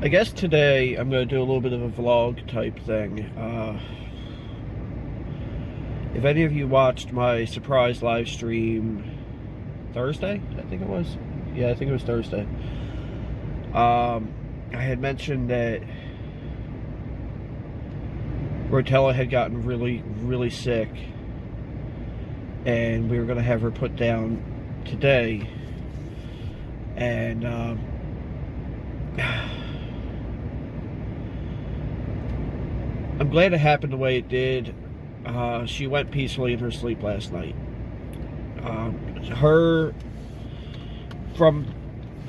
I guess today I'm going to do a little bit of a vlog type thing. If any of you watched my surprise live stream Thursday, I think it was. Yeah, I think it was Thursday. I had mentioned that Rotella had gotten really sick, and we were going to have her put down today. And I'm glad it happened the way it did. She went peacefully in her sleep last night. From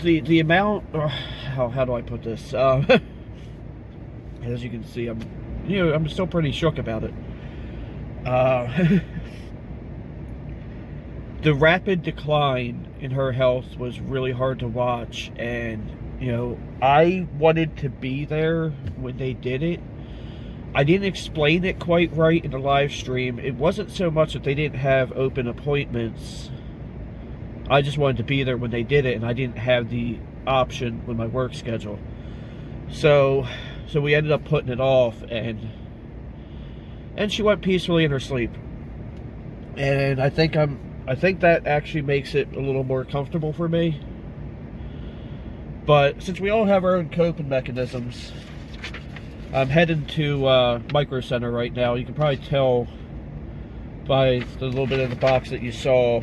the amount, how do I put this? As you can see, I'm still pretty shook about it. The rapid decline in her health was really hard to watch, and I wanted to be there when they did it. I didn't explain it quite right in the live stream. It wasn't so much that they didn't have open appointments. I just wanted to be there when they did it, and I didn't have the option with my work schedule. So we ended up putting it off, and she went peacefully in her sleep. And I think that actually makes it a little more comfortable for me. But since we all have our own coping mechanisms, I'm heading to Micro Center right now. You can probably tell by the little bit of the box that you saw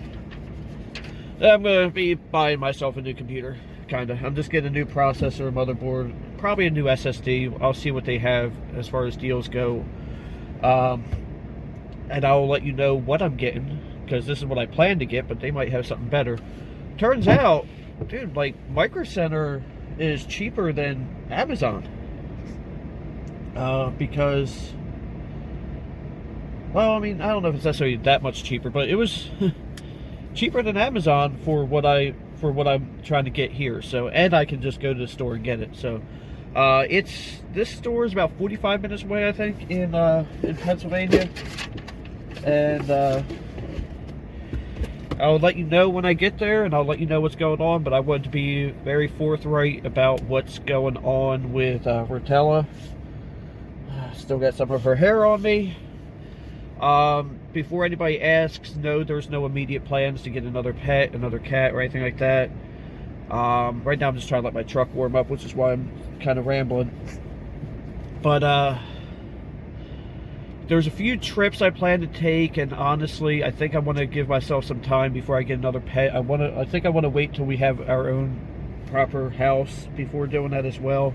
that I'm going to be buying myself a new computer, kind of. I'm just getting a new processor, motherboard, probably a new SSD. I'll see what they have as far as deals go. And I'll let you know what I'm getting, because this is what I plan to get, but they might have something better. Turns out, dude, like, Micro Center is cheaper than Amazon. Because, well, I mean, I don't know if it's necessarily that much cheaper, but it was cheaper than Amazon for what I'm trying to get here. So, and I can just go to the store and get it. So, this store is about 45 minutes away, I think, in Pennsylvania. And I'll let you know when I get there, and I'll let you know what's going on. But I want to be very forthright about what's going on with Rotella. Still got some of her hair on me. Before anybody asks, no, there's no immediate plans to get another pet, another cat, or anything like that. Right now I'm just trying to let my truck warm up, which is why I'm kind of rambling. But there's a few trips I plan to take, and honestly, I think I want to give myself some time before I get another pet. I think I want to wait till we have our own proper house before doing that as well.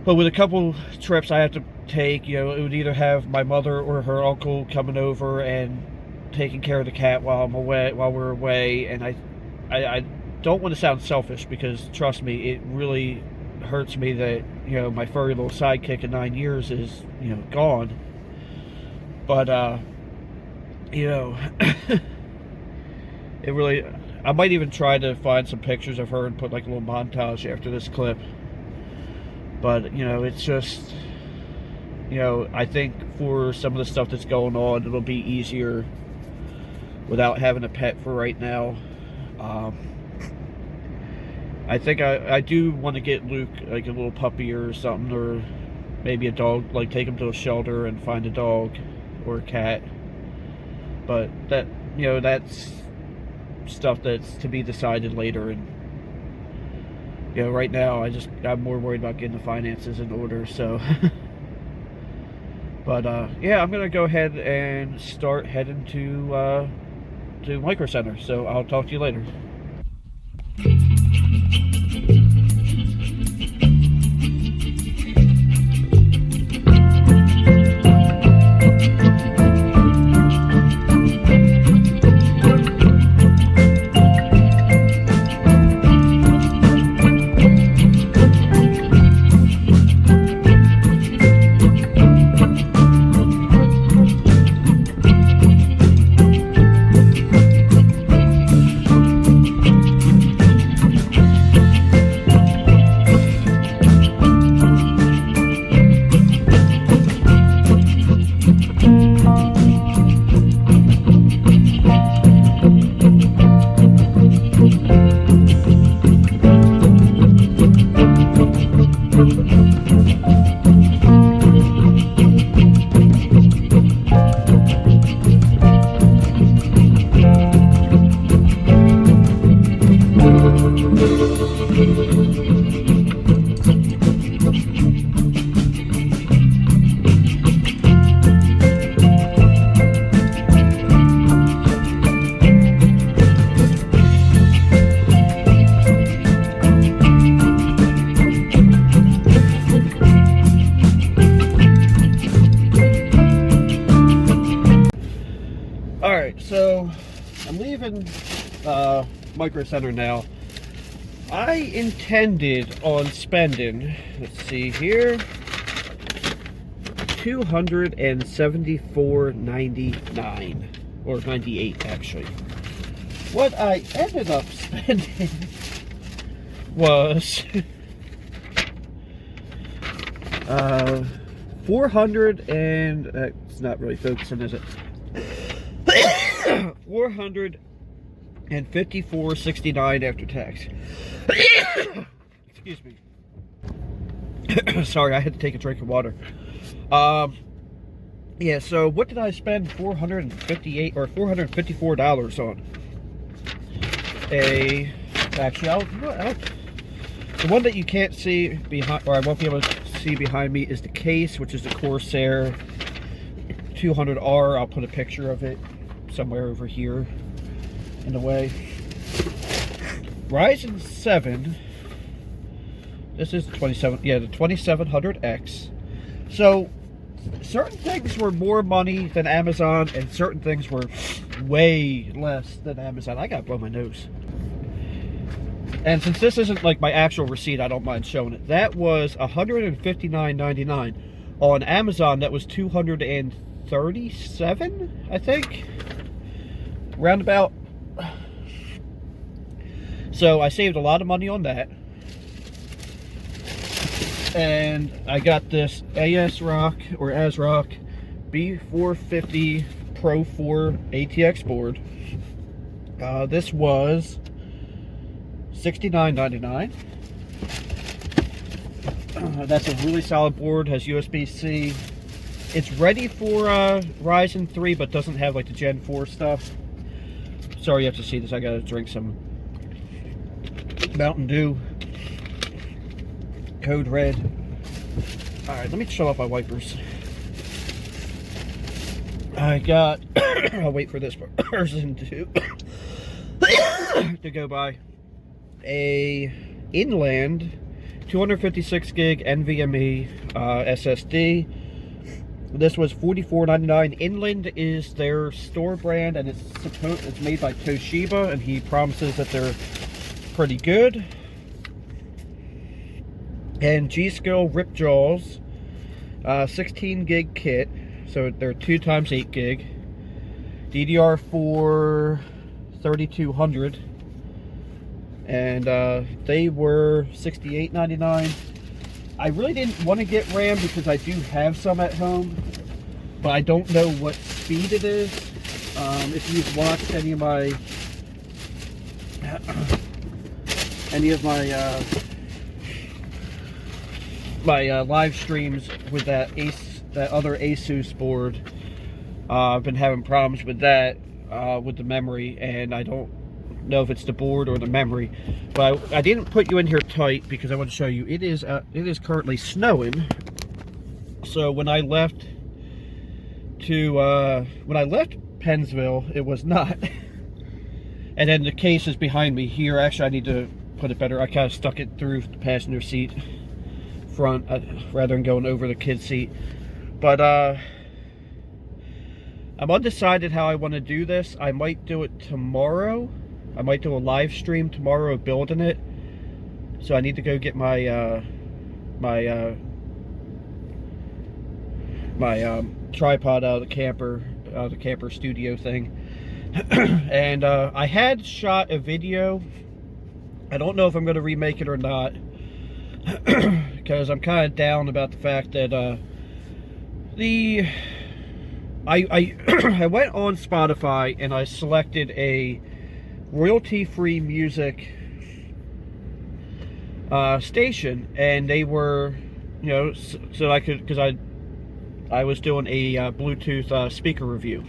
But with a couple trips I have to take, it would either have my mother or her uncle coming over and taking care of the cat while we're away. And I don't want to sound selfish, because trust me, it really hurts me that my furry little sidekick of 9 years is gone. But it really, I might even try to find some pictures of her and put like a little montage after this clip. But it's just, I think for some of the stuff that's going on, it'll be easier without having a pet for right now. I think I do want to get Luke like a little puppy or something, or maybe a dog, like take him to a shelter and find a dog or a cat. But that, that's stuff that's to be decided later. And right now I'm more worried about getting the finances in order. So but yeah, I'm gonna go ahead and start heading to Micro Center. So I'll talk to you later. Alright, so I'm leaving Micro Center now. I intended on spending, let's see here, $274.99, or 98 actually. What I ended up spending was 400 and it's not really focusing, is it? $454.69 after tax. Excuse me. Sorry, I had to take a drink of water. Yeah, so what did I spend $458 or $454 on? Actually, the one that you can't see behind, or I won't be able to see behind me, is the case, which is the Corsair 200R. I'll put a picture of it somewhere over here in the way. Ryzen 7. This is 27. Yeah, the 2700X. So certain things were more money than Amazon, and certain things were way less than Amazon. I gotta blow my nose. And since this isn't like my actual receipt, I don't mind showing it. That was $159.99. On Amazon, that was $237, I think. Roundabout. So I saved a lot of money on that. And I got this ASRock B450 Pro 4 ATX board. This was $69.99. That's a really solid board, has USB-C. It's ready for Ryzen 3, but doesn't have like the Gen 4 stuff. Sorry you have to see this, I gotta drink some Mountain Dew. Code Red. Alright, let me show off my wipers. I got, I'll wait for this person to go by. A Inland 256 gig NVMe SSD. This was $44.99. Inland is their store brand, and it's made by Toshiba, and he promises that they're pretty good. And G-Skill Ripjaws 16 gig kit, so they're 2x8 gig. DDR4 3200, and they were $68.99. I really didn't want to get RAM because I do have some at home, but I don't know what speed it is. If you've watched any of my live streams with that other Asus board, I've been having problems with that, with the memory, and I don't know if it's the board or the memory. But I didn't put you in here tight because I want to show you. It is currently snowing. So when I left Pennsville, it was not. And then the case is behind me here. Actually, I need to put it better. I kind of stuck it through the passenger seat front rather than going over the kid seat. But I'm undecided how I want to do this. I might do it tomorrow. I might do a live stream tomorrow of building it. So I need to go get my my tripod out of the camper studio thing. And I had shot a video. I don't know if I'm going to remake it or not, because I'm kind of down about the fact that I went on Spotify and I selected a royalty-free music station, and they were, you know, so I could, because I was doing a Bluetooth speaker review,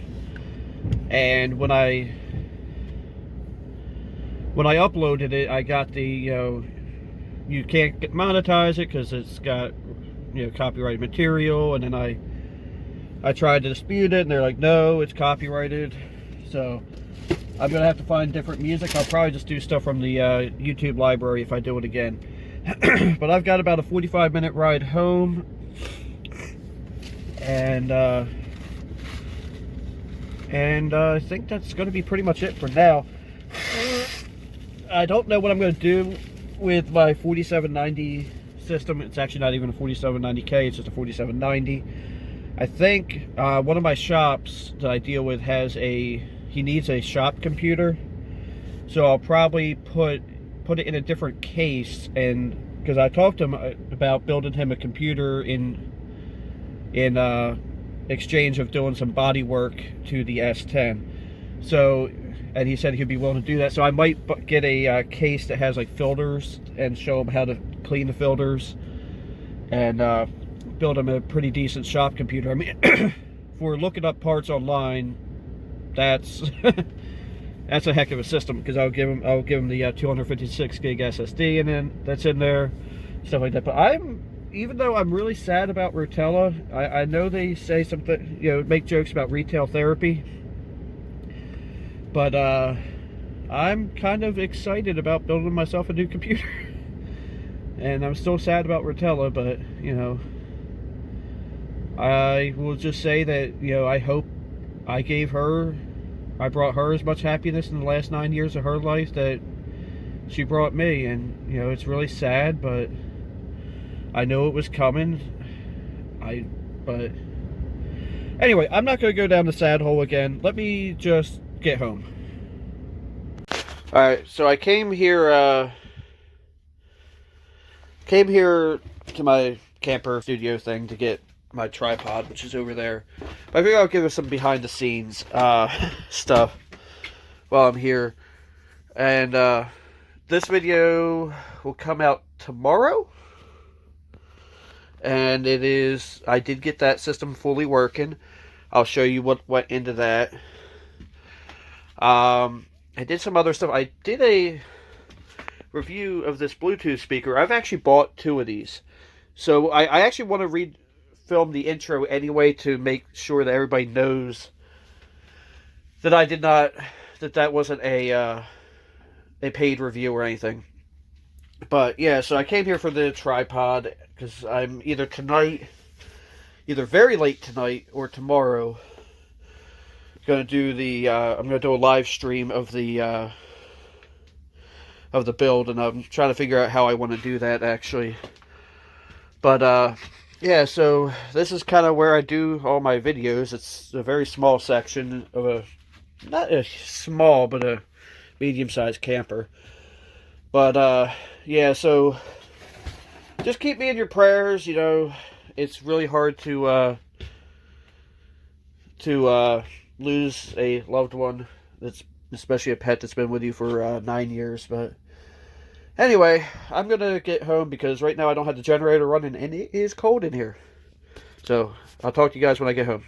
and when I uploaded it, I got the you can't monetize it because it's got, you know, copyrighted material. And then I tried to dispute it, and they're like, no, it's copyrighted. So I'm gonna have to find different music. I'll probably just do stuff from the YouTube library if I do it again. But I've got about a 45-minute ride home, and I think that's going to be pretty much it for now. I don't know what I'm going to do with my 4790 system. It's actually not even a 4790K, it's just a 4790. I think one of my shops that I deal with he needs a shop computer. So I'll probably put it in a different case, and because I talked to him about building him a computer in exchange of doing some body work to the S10. So, and he said he'd be willing to do that. So I might get a case that has like filters and show him how to clean the filters, and build him a pretty decent shop computer. I mean, for looking up parts online, that's that's a heck of a system, because I'll give him the 256 gig SSD, and then that's in there, stuff like that. But even though I'm really sad about Rotella, I know they say something, you know, make jokes about retail therapy, but I'm kind of excited about building myself a new computer. And I'm still sad about Rotella, but, you know, I will just say that, you know, I hope I brought her as much happiness in the last 9 years of her life that she brought me. And, you know, it's really sad, but I know it was coming. But anyway, I'm not going to go down the sad hole again. Let me just get home. Alright, so I came here to my camper studio thing to get my tripod, which is over there. But I figure I'll give us some behind the scenes stuff while I'm here. And this video will come out tomorrow. And I did get that system fully working. I'll show you what went into that. I did some other stuff. I did a review of this Bluetooth speaker. I've actually bought 2 of these. So I actually want to film the intro anyway to make sure that everybody knows that that wasn't a paid review or anything. But yeah, so I came here for the tripod because I'm either very late tonight or tomorrow, I'm gonna do a live stream of the build, and I'm trying to figure out how I want to do that actually. But yeah, so this is kind of where I do all my videos. It's a very small section of not a small, but a medium-sized camper. But yeah, so just keep me in your prayers. You know, it's really hard to lose a loved one, that's especially a pet that's been with you for 9 years. But anyway, I'm gonna get home because right now I don't have the generator running and it is cold in here. So I'll talk to you guys when I get home.